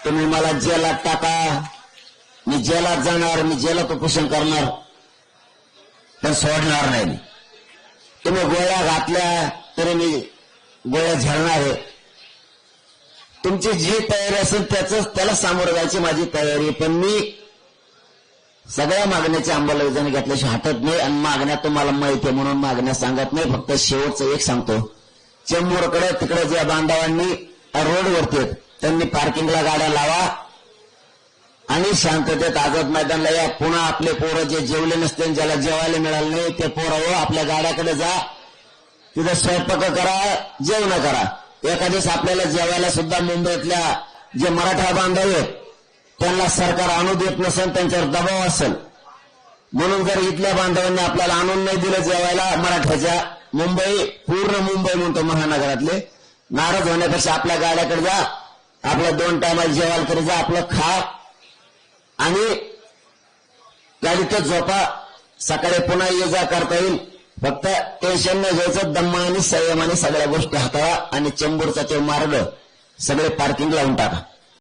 तुम्ही मला जेलात टाका, मी जेलात जाणार, मी जेलात उपोषण करणार, पण सोडणार नाही मी. तुम्ही गोळ्या घातल्या तरी मी गोळ्या झेलणार आहे. तुमची जी तयारी असेल त्याला सामोरं जायची माझी तयारी. पण मी सगळ्या मागण्याची अंमलबजावणी घेतल्याशिवाय हटत नाही. आणि मागण्या तुम्हाला माहिती आहे म्हणून मागण्या सांगत नाही. फक्त शेवटचं एक सांगतो, चेंबूरकडे तिकडे ज्या बांधवांनी रोडवरती आहेत त्यांनी पार्किंगला गाड्या लावा आणि शांततेत आझाद मैदानला या. पुन्हा आपले पोरं जे जेवले नसते, ज्याला जेवायला मिळालं नाही ते पोरं आपल्या गाड्याकडे जा, तिथे स्वयंपाक करा, जेवण करा. एका दिवस आपल्याला जेवायला सुद्धा मुंबईतल्या जे मराठा बांधव आहेत त्यांना सरकार आणू देत नसेल, त्यांच्यावर दबाव असेल म्हणून जर इथल्या बांधवांनी आपल्याला आणून नाही दिलं जेवायला मराठ्याच्या, पूर्ण मुंबई म्हणतो महानगरातले, नाराज होण्यापेक्षा आपल्या गाड्याकडे जा, आपल्या 2 टायमाला जेवायला तरी जा, आपलं खा आणि गाडीतच झोपा, सकाळी पुन्हा ये जा करता येईल. फक्त टेन्शन न घ्यायचं, दम्मा आणि संयमाने सगळ्या गोष्टी हाताळा आणि चेंबूरचा ते मार्ग सगळे पार्किंग लावून टाका.